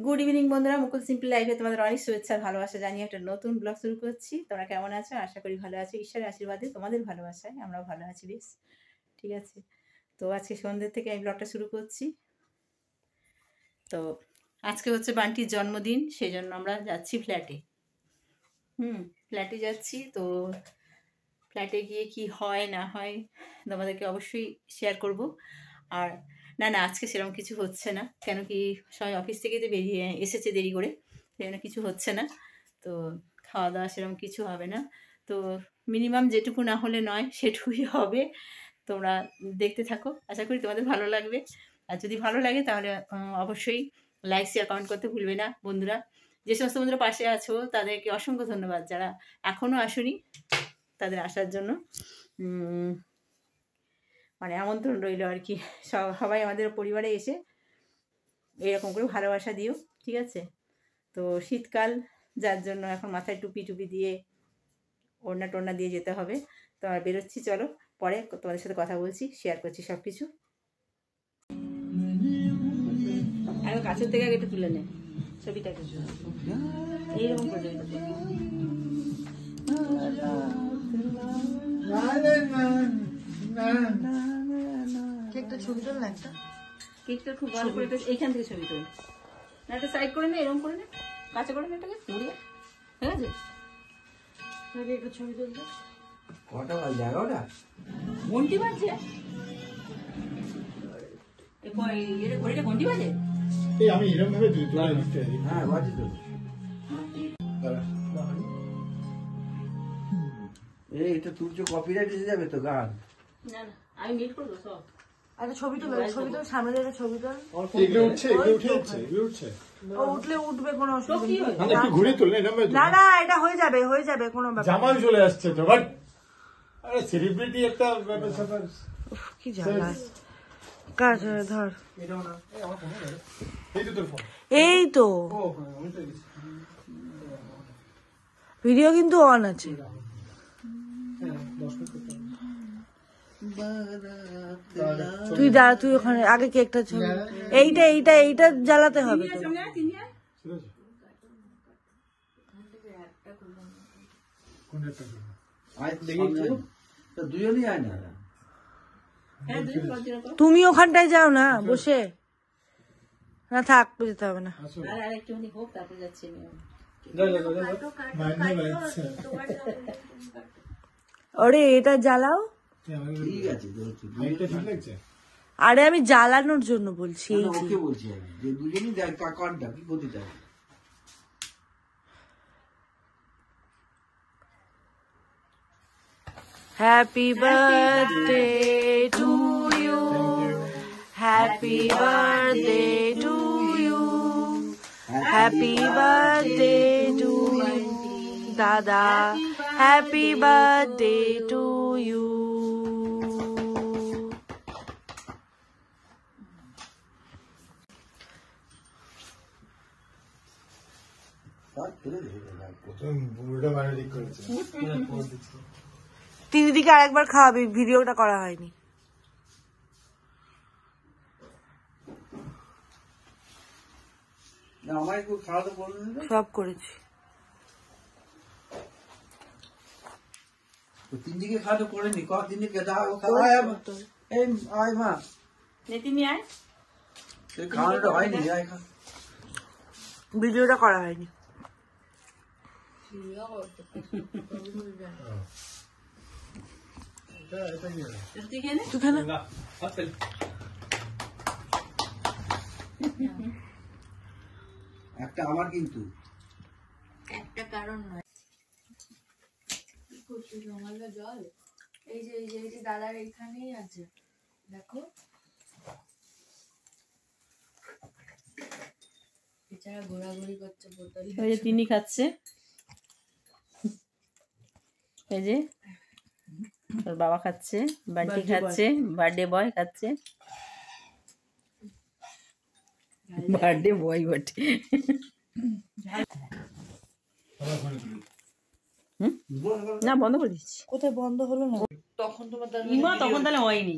Good evening বন্ধুরা, মুকুল simple লাইফে তোমাদের অনেক শুভেচ্ছা ভালোবাসা জানিয়ে একটা নতুন ব্লগ শুরু করছি। তোমরা কেমন আছো? আশা করি ভালো আছো। ঈশ্বরের আশীর্বাদে তোমাদের ভালোবাসায় আমরাও ভালো আছি বেশ। ঠিক আছে, তো আজকে সন্ধ্যে থেকে আমি ব্লগটা শুরু করছি। তো আজকে হচ্ছে বান্টির জন্মদিন, সেই জন্য আমরা যাচ্ছি ফ্ল্যাটে। ফ্ল্যাটে যাচ্ছি। তো ফ্ল্যাটে গিয়ে কি হয় না হয় তোমাদেরকে অবশ্যই শেয়ার করব। আর না না, আজকে সেরকম কিছু হচ্ছে না, কেন কি সবাই অফিস থেকে যে বেরিয়ে এসেছে দেরি করে, সেই জন্য কিছু হচ্ছে না। তো খাওয়া দাওয়া সেরকম কিছু হবে না। তো মিনিমাম যেটুকু না হলে নয় সেটুকুই হবে। তোমরা দেখতে থাকো, আশা করি তোমাদের ভালো লাগবে। আর যদি ভালো লাগে তাহলে অবশ্যই লাইক শেয়ার কমেন্ট করতে ভুলবে না বন্ধুরা। যে সমস্ত বন্ধুরা পাশে আছো তাদেরকে অসংখ্য ধন্যবাদ, যারা এখনও আসোনি তাদের আসার জন্য মানে আমন্ত্রণ রইল আর কি। সবাই আমাদের পরিবারে এসে এরকম করে ভালোবাসা দিও, ঠিক আছে? তো শীতকাল, যার জন্য এখন মাথায় টুপি টুপি দিয়ে ওড়না টোড়না দিয়ে যেতে হবে। তো আর বেরোচ্ছি, চলো পরে তোমাদের সাথে কথা বলছি, শেয়ার করছি সব কিছু। আগে কাছের থেকে আগে একটু তুলে নে ছবিটাকে, এইরকম করে কেকটা ছবি তোল না, একটা কেকটা খুব ভালো করে এইখান থেকে ছবি তোল না, একটা সাইড করে নে, এরকম করে নে, কাছে করে নে এটাকে ঘুরিয়ে, ঠিক আছে? একটা ছবি তুলতে কটা বাজে? 11টা? ঘন্টি বাজছে? ঘড়িটা ঘন্টি বাজে? আমি এরকম ভাবে হ্যাঁ বাজে তো। এটা তুলছো, কপিরাইট এসে যাবে তো গান। না না, আমি মিট করবো সব। একটা ছবি তোল, ছবি তোল, সামনে দিয়ে একটা ছবি তোল। এগুলো উঠছে, এগুলো উঠে যাচ্ছে, এগুলো উঠছে। ও উঠলে উঠবে, কোনো অসুবিধা নেই। না একটু ঘুরে তোল না, এরকম ভাবে তোল। না না, এটা হয়ে যাবে, হয়ে যাবে, কোনো ব্যাপার না। জামাই চলে আসছে তো, বাট আরে সেলিব্রিটি একটা ব্যাপার স্যাপার। উফ, কি জ্বালা। কাজ ধর, এটাও না, এই আমার ফোন, এই তো তোর ফোন। এই তো ও হ্যাঁ, আমি তো গেছি। ভিডিও কিন্তু অন আছে। হ্যাঁ 10 মিনিট করতে হবে। তুই দাঁড়া, তুই ওখানে আগে কেকটা ছবি। এইটা এইটা এইটা জ্বালাতে হবে তো। ঠিক আছে? কোন একটা করব? আয় দেখি তো দুজনই আয় না। তুমি ওখানটায় যাও না বসে, না থাক, যেতে হবে না। আসো। আর আরেকটুখানি হোক, তারপর যাচ্ছি আমি। যা যা যা যা। মাইনে বাজছে। ওরে এটা জ্বালাও। ঠিক আছে তো, এইটা ঠিক লাগছে? আরে আমি জ্বালানোর জন্য বলছি। এই যে ওকে বলছি আমি যে দুজনই দেখ কাকারটা কি করতে চাই। Happy birthday to you, happy birthday to you, happy birthday to you দাদা, হ্যাপি বার্থডে টু ইউ। বুড়োটা বাইরে ঠিক করেছে। দিদিকে আরেকবার খাওয়াবি, ভিডিওটা করা হয়নি। না আমার একটু খাওয়া তো বলুন। সব করেছি। তিনদিকে খাওয়া তো করেনি, তিনদিকে দাও এই আয় মা, তুমি আয়, খাওয়ানোটা হয়নি। আয় খা। ভিডিওটা করা হয়নি। এটা কি হলো? তুই খেয়ে নে। তুই খানা। না, হাতে। একটা আমার কিন্তু একটা কারণ নয়। জল এই যে এই যে এই যে দাদার এখানেই আছে, দেখো বেচারা ঘোরাঘুরি করছে বোতল। ওই যে তিনি খাচ্ছে, এই যে তোর বাবা খাচ্ছে, বান্টি খাচ্ছে, বার্থডে বয় খাচ্ছে। বার্থডে বয় বটে। না বন্ধ করে দিচ্ছি। কোথায় বন্ধ হলো না? তখন তোমার ইমা তখন তাহলে হয়নি।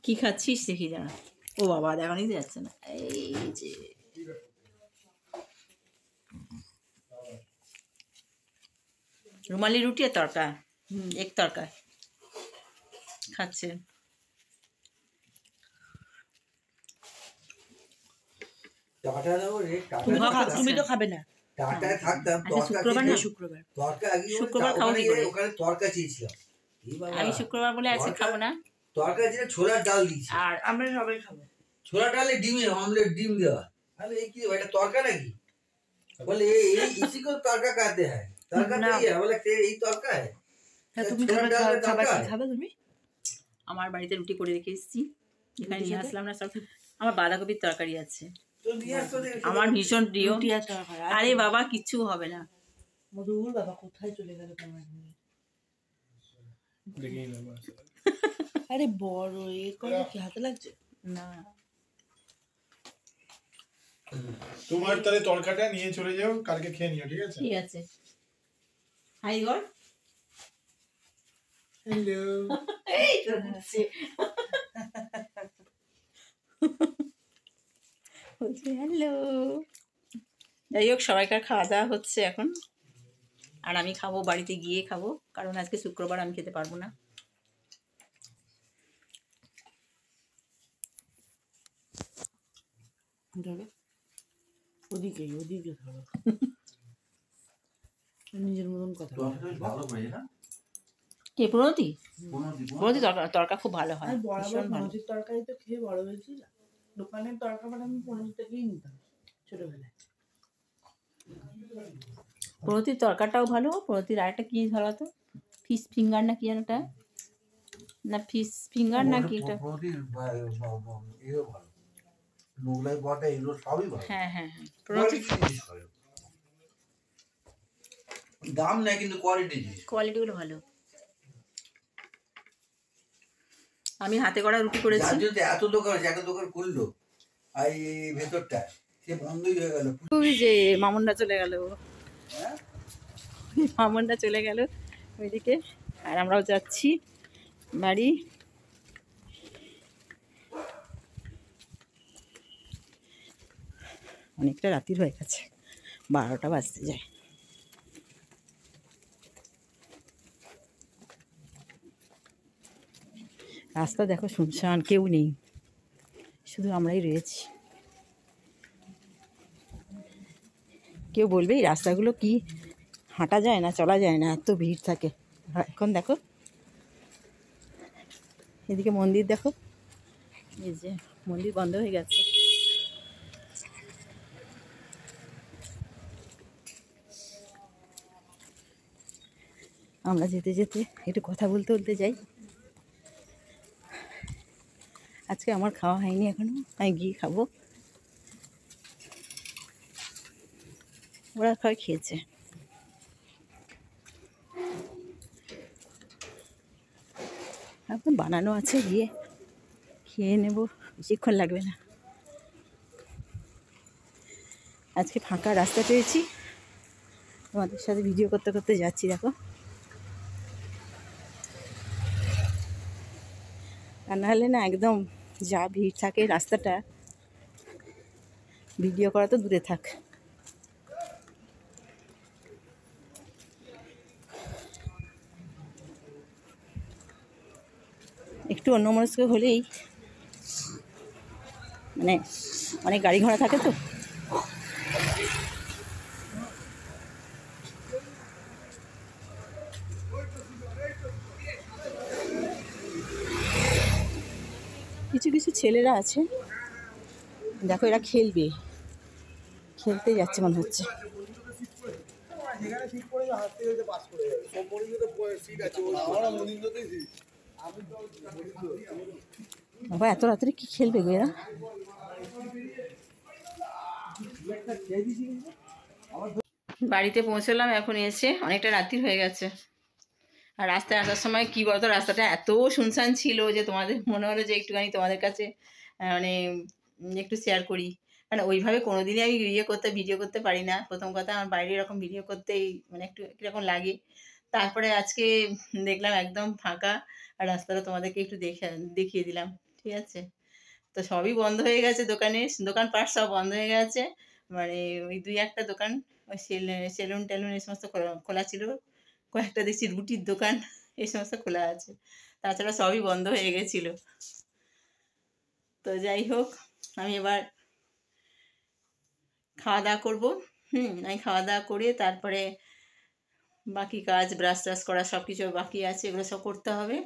কি খাচ্ছিস দেখি জানা। ও বাবা দেখানোই যাচ্ছে না। এই যে রুমালি রুটি আর তরকা, এক তরকা খাচ্ছে। টাটা দাও রে, তুমি টাটা খাও, তুমি তো খাবে না। টাটায় থাকতাম, আজকে তরকা শুক্রবার খেতে- না? শুক্রবার তরকা আগে শুক্রবার খাও ওখানে কি করে? গিয়ে ওখানে তরকা চেয়েছিলাম। এই বাবা, আমি শুক্রবার বলে আজকে তরকা- খাবো না। তরকা ছিল ছোলার ডাল দিয়েছি, আর আমরা সবাই খাবো। ছোলা ডালে ডিমে অমলেট ডিম দেওয়া। আরে এই কি এটা তরকা নাকি? বলে এই इसी को तड़का कहते हैं, तड़का না। नहीं है। बोले तेरे यही तड़का है। তা তুমি ছোলার খাবে ডালের খাবার তরকা কি है। খাবে তুমি? আমার বাড়িতে রুটি করে রেখে এসেছি, এখানে রুটির নিয়ে সাথে? আসলাম না সব। আমার বাঁধাকপির তরকারি আছে, তো নিয়ে আসতো দেখে খেতে আমার পারি। ভীষণ প্রিয়। রুটি আর তরকারি। আরে বাবা কিচ্ছু হবে না। মধুর বাবা কোথায় চলে গেল তোমার নিয়ে? দেখেই নেবো। আরে বড় এ করে কি হাতে লাগছে? না তোমার তাহলে তরকাটা নিয়ে চলে যাও, কালকে খেয়ে নিও, ঠিক আছে? ঠিক আছে। Hi God, hello. এই তো হচ্ছে বলছে হ্যালো। যাই হোক, সবাইকার খাওয়া দাওয়া হচ্ছে এখন, আর আমি খাবো বাড়িতে গিয়ে খাবো, কারণ আজকে শুক্রবার আমি খেতে পারবো না। ধরো ওদিকে ওদিকে ধরো নিজের মতন কথা বলো। তরকাটা বেশ ভালো করে না? কে প্রণতি? প্রণতি, প্রণতি তরকা খুব ভালো হয়, আর বরাবর ভীষণ ভালো। পনির তরকারি তো খেয়ে বড় হয়েছি। দোকানের তরকা মানে আমি পনির থেকেই নিতাম ছোটবেলায়। প্রণতির তরকাটাও ভালো। প্রণতির আরেকটা কি ভালো তো, ফিশ ফিঙ্গার না কি যেন একটা, না ফিশ ফিঙ্গার না কি এটা। প্রণতি ইয়ে ভালো, মোগলাই পরোটা এগুলো সবই ভালো। হ্যাঁ হ্যাঁ হ্যাঁ, প্রণতি কোয়ালিটি জিনিস ভালো। দাম নেই কিন্তু কোয়ালিটি জিনিস। কোয়ালিটিগুলো ভালো। আমি হাতে করা রুটি করেছি। যার জন্য এত দোকান আছে, একটা দোকান করলো আর এই ভেতরটা সে বন্ধই হয়ে গেল। ওই যে মামুনটা চলে গেল, মামুনটা চলে গেল ওইদিকে, আর আমরাও যাচ্ছি বাড়ি। অনেকটা রাতির হয়ে গেছে, 12টা বাজতে যায়। রাস্তা দেখো শুনশান, কেউ নেই, শুধু আমরাই রয়েছি। কেউ বলবে এই রাস্তাগুলো কি হাঁটা যায় না, চলা যায় না, এত ভিড় থাকে। আর এখন দেখো এদিকে মন্দির দেখো, এই যে মন্দির বন্ধ হয়ে গেছে। আমরা যেতে যেতে একটু কথা বলতে বলতে যাই। আজকে আমার খাওয়া হয়নি এখনো, আমি গিয়ে খাবো। ওরা খাওয়া খেয়েছে। এখন বানানো আছে, গিয়ে খেয়ে নেব, বেশিক্ষণ লাগবে না। আজকে ফাঁকা রাস্তা পেয়েছি, তোমাদের সাথে ভিডিও করতে করতে যাচ্ছি। দেখো, আর নাহলে না একদম যা ভিড় থাকে রাস্তাটা, ভিডিও করা তো দূরে থাক। একটু অন্যমনস্ক হলেই মানে অনেক গাড়ি ঘোড়া থাকে তো, কিছু কিছু ছেলেরা আছে দেখো, এরা খেলবে, খেলতে যাচ্ছে মনে হচ্ছে। বাবা এত রাত্রে কি খেলবে গো এরা? বাড়িতে পৌঁছলাম এখন এসে, অনেকটা রাত্রি হয়ে গেছে। আর রাস্তায় আসার সময় কি বলতো, রাস্তাটা এত শুনশান ছিল যে তোমাদের মনে হলো যে একটুখানি তোমাদের কাছে মানে একটু শেয়ার করি। মানে ওইভাবে কোনোদিনই আমি ভিডিও করতে পারি না। প্রথম কথা, আমার বাইরে এরকম ভিডিও করতেই মানে একটু কীরকম লাগে। তারপরে আজকে দেখলাম একদম ফাঁকা, আর রাস্তাটা তোমাদেরকে একটু দেখিয়ে দিলাম, ঠিক ঠিক আছে। তো সবই বন্ধ হয়ে গেছে, দোকানপাট সব বন্ধ হয়ে গেছে। মানে ওই ২-১টা দোকান, ওই সেলুন টেলুন এই সমস্ত খোলা ছিল। কয়েকটা দেখছি রুটির দোকান এই সমস্ত খোলা আছে। তাছাড়া সবই বন্ধ হয়ে গেছিল। তো যাই হোক, আমি এবার খাওয়া-দাওয়া করবো। আমি খাওয়া-দাওয়া করে তারপরে বাকি কাজ, ব্রাশ ট্রাশ করা সব কিছু বাকি আছে, এগুলো সব করতে হবে।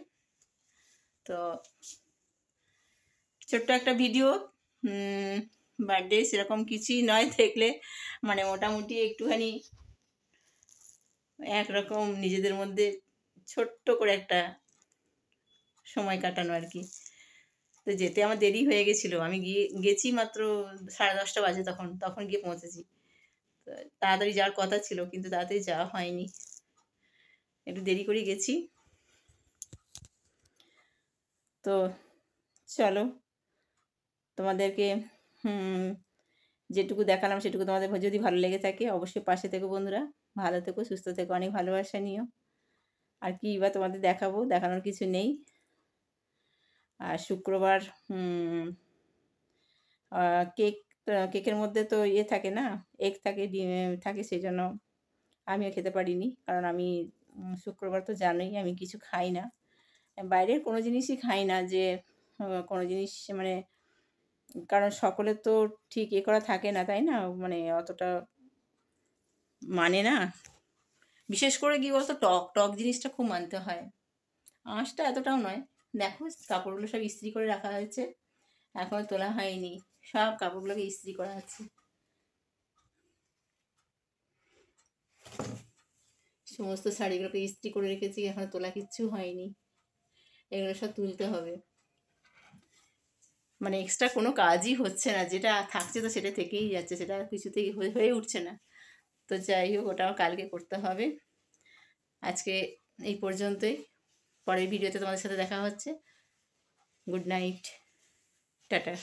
তো ছোট্ট একটা ভিডিও, বার্থডে সেরকম কিছুই নয়, দেখলে মানে মোটামুটি একটুখানি একরকম নিজেদের মধ্যে ছোট্ট করে একটা সময় কাটানো আর কি। তো যেতে আমার দেরি হয়ে গেছিলো, আমি গেছি মাত্র 10:30 বাজে, তখন গিয়ে পৌঁছেছি। তো তাড়াতাড়ি যাওয়ার কথা ছিল, কিন্তু তাড়াতাড়ি যাওয়া হয়নি, একটু দেরি করে গেছি। তো চলো, তোমাদেরকে যেটুকু দেখালাম সেটুকু তোমাদের যদি ভালো লেগে থাকে অবশ্যই পাশে থেকো বন্ধুরা। ভালো থেকো, সুস্থ থেকো, অনেক ভালোবাসা নিও। আর কি বা তোমাদের দেখাবো, দেখানোর কিছু নেই। আর শুক্রবার কেকের মধ্যে তো ইয়ে থাকে না, এগ থাকে, ডিম থাকে, সেই জন্য আমিও খেতে পারিনি। কারণ আমি শুক্রবার তো জানোই আমি কিছু খাই না, বাইরের কোনো জিনিসই খাই না, যে কোনো জিনিস মানে, কারণ সকলের তো ঠিক এ করা থাকে না, তাই না, মানে অতটা মানে না। বিশেষ করে কি বলতো, টক জিনিসটা খুব মানতে হয়। আঁশটা এতটাও নয়। দেখো কাপড়গুলো সব ইস্ত্রি করে রাখা হয়েছে, এখনো তোলা হয়নি, সব কাপড়গুলোকে ইস্ত্রি করা আছে। সমস্ত শাড়িগুলোকে ইস্ত্রি করে রেখেছি, এখনো তোলা কিচ্ছু হয়নি, এগুলো সব তুলতে হবে। মানে এক্সট্রা কোনো কাজই হচ্ছে না, যেটা থাকছে তো সেটা থেকেই যাচ্ছে, সেটা কিছুতেই হয়ে উঠছে না। তো যাই হোক, ওটাও কালকে করতে হবে। আজকে এই পর্যন্তই, পরের ভিডিওতে তোমাদের সাথে দেখা হচ্ছে। Good night, tata.